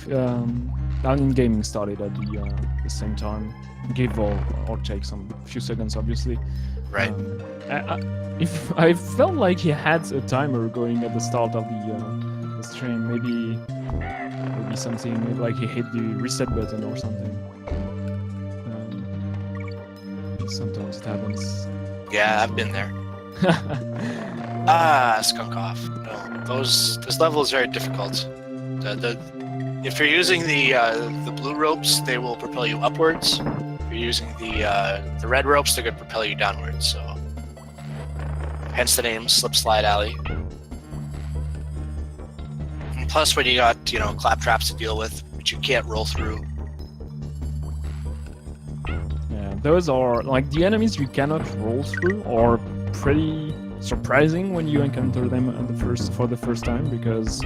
Alien Gaming started at the same time. Give or take some few seconds, obviously. Right. If I felt like he had a timer going at the start of the stream. Maybe something like he hit the reset button or something. Sometimes it happens. Yeah, I've been there. Skunk off. No, this level is very difficult. If you're using the blue ropes, they will propel you upwards. If you're using the red ropes, they're going to propel you downwards. So, hence the name Slip Slide Alley. And plus, when you got clap traps to deal with, which you can't roll through. Yeah, those are like the enemies you cannot roll through are pretty surprising when you encounter them for the first time, because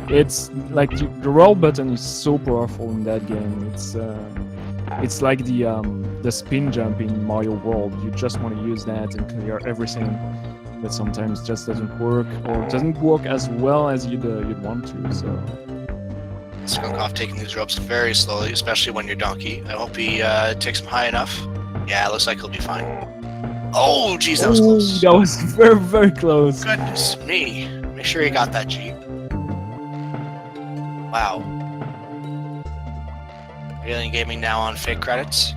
it's like the roll button is so powerful in that game. It's like the spin jump in Mario World. You just want to use that and clear everything, but sometimes just doesn't work or doesn't work as well as you'd want to. So Skunk off taking these ropes very slowly, especially when you're Donkey. I hope he takes them high enough. Yeah, it looks like he'll be fine. Oh, jeez, that was close. That was very, very close. Goodness me. Make sure you got that, G. Wow. Alien Gaming now on fake credits.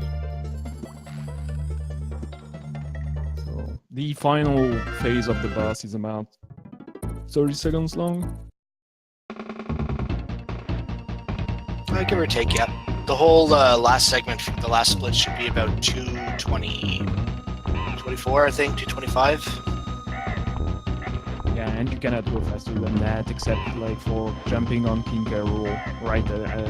So the final phase of the boss is about 30 seconds long. Give or take, yeah. The whole last segment, the last split should be about 2:24, I think, 2:25. Yeah, and you cannot go faster than that, except like for jumping on King K. Rool right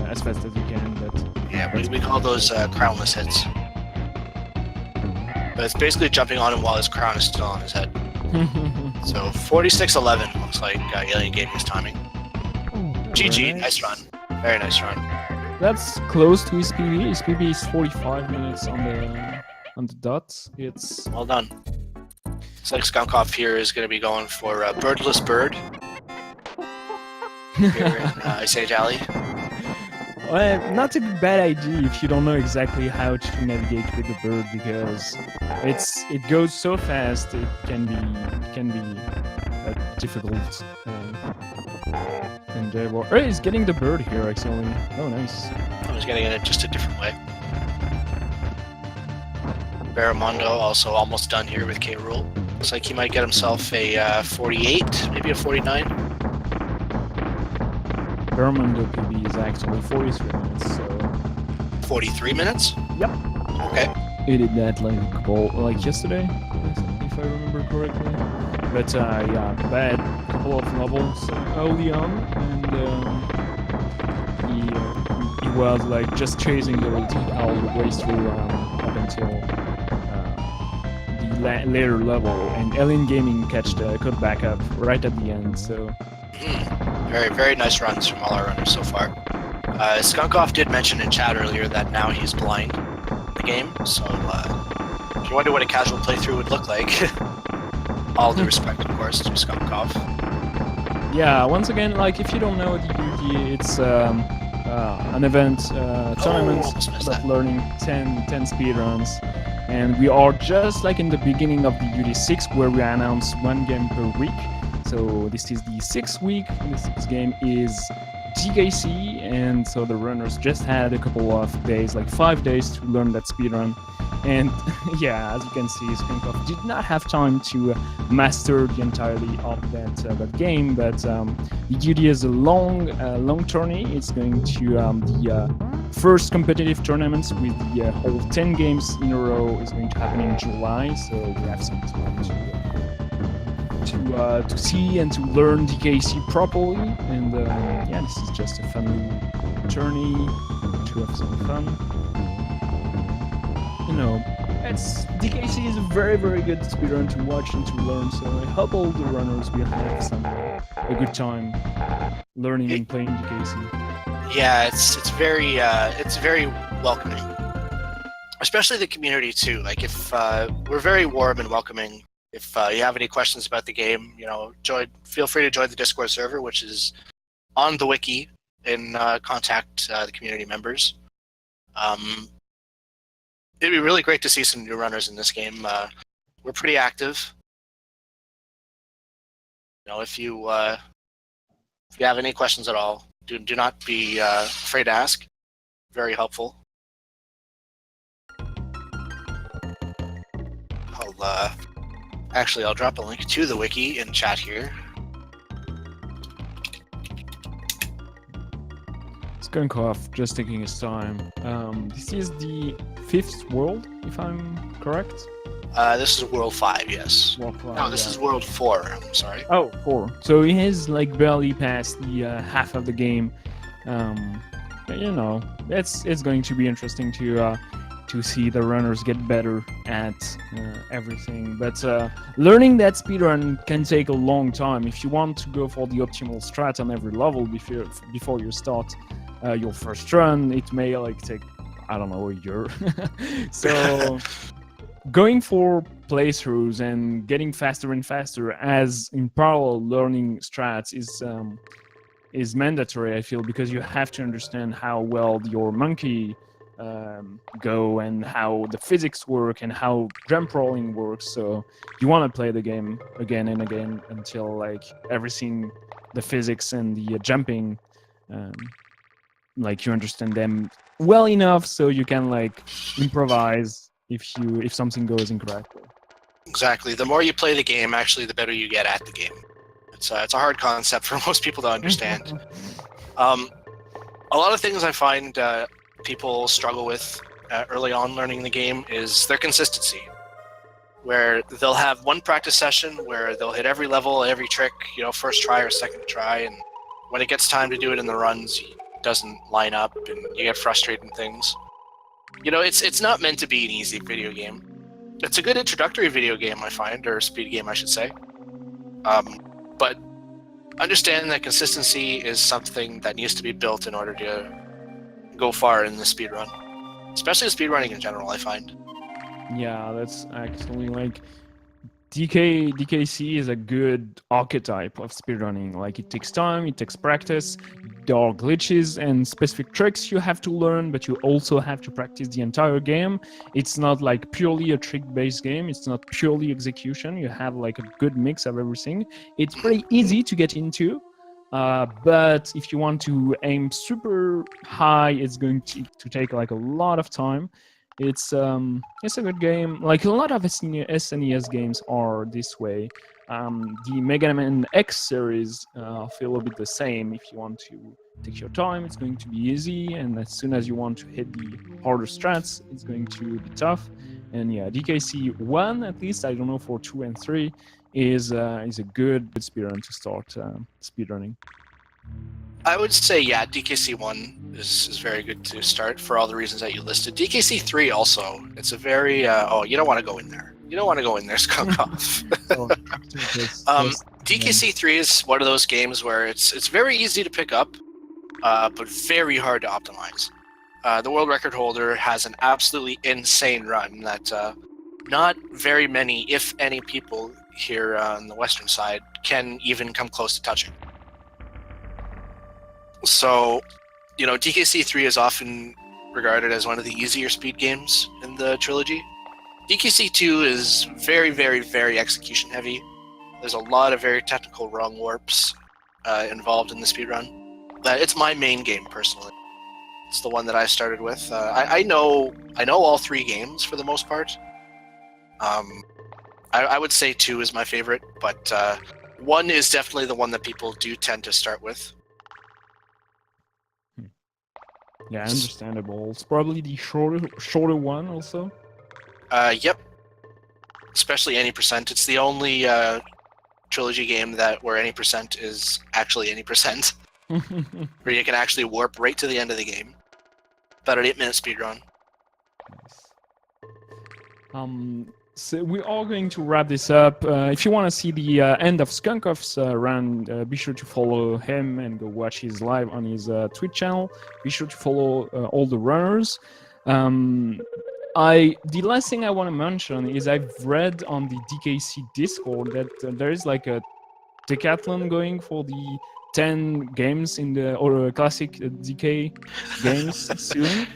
as fast as you can. But yeah, we call those crownless hits. But it's basically jumping on him while his crown is still on his head. So 46:11 looks like Alien Gaming's timing. GG, nice run. Very nice run. That's close to his PB. His PB is 45 minutes on the dot. It's well done. Looks like Skunk Off here is going to be going for Birdless Bird here in Ice Age Alley. Well, not a bad idea if you don't know exactly how to navigate with the bird, because it goes so fast. It can be a difficult endeavor. Oh, he's getting the bird here actually. Oh, nice. I was getting it just a different way. Barramundo also almost done here with K. Rool. Looks like he might get himself a 48, maybe a 49. Barramundo PB is actually 43 minutes, so... 43 minutes? Yep. Okay. He did that like yesterday, if I remember correctly. But yeah, bad couple of levels early on, and he was like just chasing the routine all the way through up until the later level, and Alien Gaming caught back up right at the end. So very, very nice runs from all our runners so far. Skunkoff did mention in chat earlier that now he's blind in the game, so if you wonder what a casual playthrough would look like, all due respect, of course, to Skunkoff. Yeah, once again, like if you don't know the UD, it's an event, tournament about learning 10 speedruns. And we are just like in the beginning of the UD6, where we announce one game per week. So this is the 6th week, and the 6th game is DKC, and so the runners just had a couple of days, like 5 days, to learn that speedrun. And yeah, as you can see, Skunkoff did not have time to master the entirety of that game, but the UD is a long tourney. It's going to the first competitive tournaments with the whole 10 games in a row is going to happen in July, so we have some time to see and to learn DKC properly. And yeah, this is just a fun journey to have some fun. You know, DKC is a very, very good speedrun to watch and to learn, so I hope all the runners will have a good time learning and playing DKC. Yeah, it's very welcoming, especially the community too. Like if we're very warm and welcoming. If you have any questions about the game, feel free to join the Discord server, which is on the wiki, and contact the community members. It'd be really great to see some new runners in this game. We're pretty active. If you If you have any questions at all, do not be afraid to ask. Very helpful. I'll drop a link to the wiki in chat here. Skunkov just taking his time. This is the 5th world, if I'm correct. This is World 5, yes. World 5, No, this is World 4. I'm sorry. Oh, 4. So he has like barely passed the half of the game. You know, it's going to be interesting to see the runners get better at everything. But learning that speedrun can take a long time. If you want to go for the optimal strat on every level before you start your first run, it may like take, I don't know, a year. So going for playthroughs and getting faster and faster as in parallel learning strats is mandatory, I feel, because you have to understand how well your monkey go and how the physics work and how jump rolling works. So you want to play the game again and again until like everything, the physics and the jumping, like you understand them well enough so you can like improvise if something goes incorrectly. Exactly. The more you play the game, actually, the better you get at the game. It's a hard concept for most people to understand. A lot of things I find people struggle with early on learning the game is their consistency, where they'll have one practice session where they'll hit every level, every trick, first try or second try, and when it gets time to do it in the runs, it doesn't line up, and you get frustrated and things. It's not meant to be an easy video game. It's a good introductory video game, I find, or speed game, I should say. But understand that consistency is something that needs to be built in order to go far in the speedrun. Especially speedrunning in general, I find. Yeah, that's actually like DKC is a good archetype of speedrunning. Like it takes time, it takes practice. There are glitches and specific tricks you have to learn, but you also have to practice the entire game. It's not like purely a trick-based game. It's not purely execution. You have like a good mix of everything. It's pretty easy to get into, but if you want to aim super high, it's going to take like a lot of time. It's a good game. Like a lot of SNES games are this way. The Mega Man X series feel a bit the same. If you want to take your time, it's going to be easy, and as soon as you want to hit the harder strats, it's going to be tough. And yeah, DKC 1, at least, I don't know for 2 and 3, is a good speedrun to start speedrunning. I would say, yeah, DKC 1 is very good to start for all the reasons that you listed. DKC 3 also, it's a very, you don't want to go in there. You don't want to go in there, Skunkov. DKC 3 is one of those games where it's very easy to pick up, but very hard to optimize. The world record holder has an absolutely insane run that not very many, if any, people here on the western side can even come close to touching. So, DKC 3 is often regarded as one of the easier speed games in the trilogy. DKC 2 is very, very, very execution heavy. There's a lot of very technical wrong warps involved in the speedrun. It's my main game, personally. It's the one that I started with. I know all 3 games for the most part. I would say 2 is my favorite, but 1 is definitely the one that people do tend to start with. Yeah, understandable. It's probably the shorter one also. Yep. Especially any percent. It's the only trilogy game where any percent is actually any percent. Where you can actually warp right to the end of the game. About an 8-minute speedrun. Nice. So we are going to wrap this up. If you want to see the end of Skunkov's run, be sure to follow him and go watch his live on his Twitch channel. Be sure to follow all the runners. The last thing I want to mention is I've read on the DKC Discord that there is like a decathlon going for the 10 games in the classic DK games soon.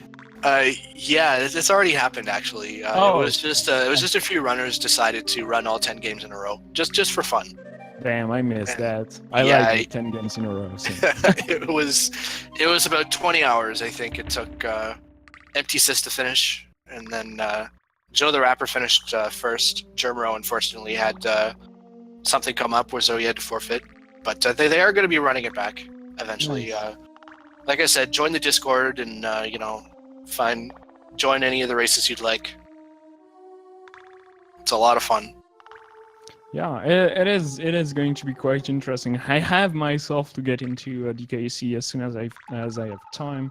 Yeah, it's already happened actually. It was just a few runners decided to run all 10 games in a row, just for fun. Damn, I missed And that. I yeah, like the 10 games in a row. So. it was about 20 hours. I think it took Empty Cyst to finish, and then Joe the Rapper finished first. Germero unfortunately had something come up where Zoe had to forfeit, but they are going to be running it back eventually. Nice. Like I said, join the Discord and join any of the races you'd like. It's a lot of fun. Yeah, it is. It is going to be quite interesting. I have myself to get into DKC as soon as I have time,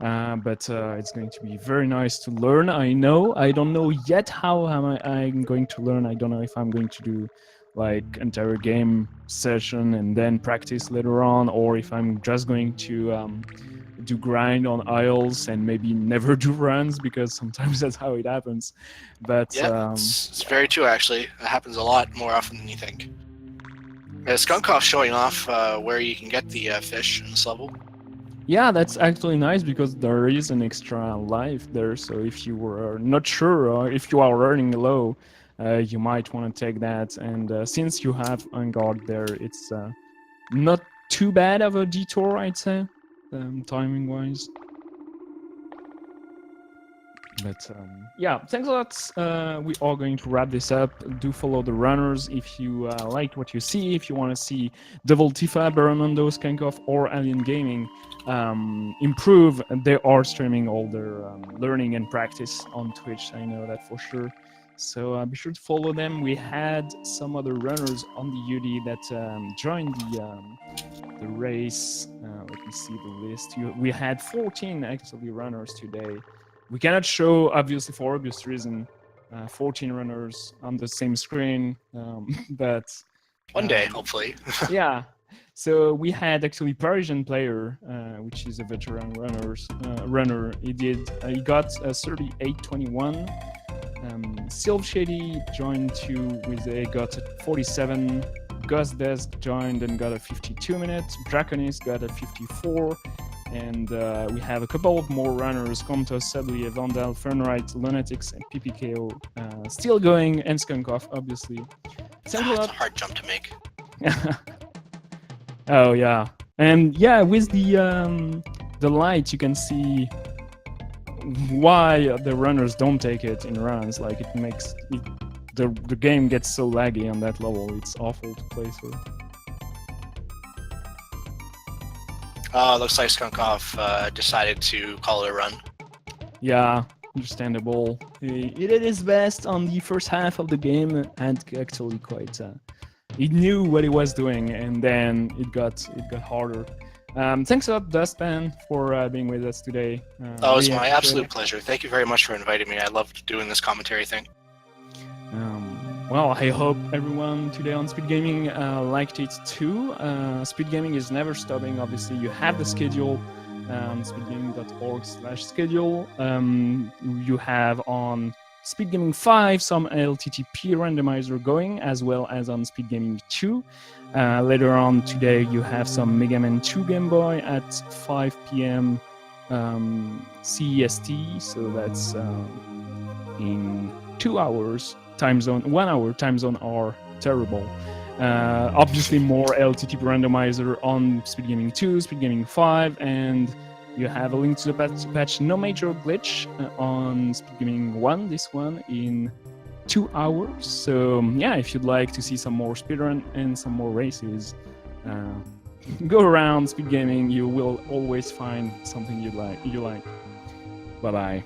but it's going to be very nice to learn. I don't know yet how I'm going to learn. I don't know if I'm going to do like entire game session and then practice later on, or if I'm just going to do grind on aisles and maybe never do runs, because sometimes that's how it happens. But Yeah, it's very true actually. It happens a lot more often than you think. Skunkoff showing off where you can get the fish in this level. yeah, that's actually nice because there is an extra life there. So if you were not sure or if you are running low, you might want to take that. And since you have on guard there, it's not too bad of a detour, I'd say, timing wise. But yeah, thanks a lot. We are going to wrap this up. Do follow the runners if you liked what you see. If you want to see Devil Tifa, Barramundo, Skankoff, or Alien Gaming improve, they are streaming all their learning and practice on Twitch. I know that for sure. So be sure to follow them. We had some other runners on the UD that joined the race. Let me see the list. We had 14 actually runners today. We cannot show, obviously for obvious reason, 14 runners on the same screen, but One day, hopefully. yeah. So we had actually Parisian player, which is a veteran runner. He got a 38:21. Silv Shady joined got a 47. Ghost Desk joined and got a 52 minutes. Draconis got a 54. And we have a couple of more runners: Comtos, Sabli, Vandal, Fernright, Lunatics, and PPKO still going, and Skunkoff, obviously. Thanks a It's lot. a hard jump to make. Oh yeah, and yeah, with the light, you can see why the runners don't take it in runs. Like it makes the game gets so laggy on that level. It's awful to play through. Looks like Skunkoff decided to call it a run. Yeah, understandable. He did his best on the first half of the game, and actually quite. He knew what he was doing, and then it got harder. Thanks a lot, Dustpan, for being with us today. It was really my absolute pleasure. Thank you very much for inviting me. I loved doing this commentary thing. Well, I hope everyone today on Speed Gaming liked it too. Speed Gaming is never stopping. Obviously, you have the schedule on speedgaming.org/schedule. You have on Speed Gaming 5 some LTTP randomizer going, as well as on Speed Gaming 2. Later on today, you have some Mega Man 2 Game Boy at 5 p.m. CEST, so that's in 2 hours. Time zone, 1 hour time zone are terrible. Obviously more LTTP randomizer on Speed Gaming 2, Speed Gaming 5, and you have a link to the patch No Major Glitch on Speed Gaming 1, this one, in 2 hours. So yeah, if you'd like to see some more speedrun and some more races, go around Speed Gaming. You will always find something you like. Bye-bye.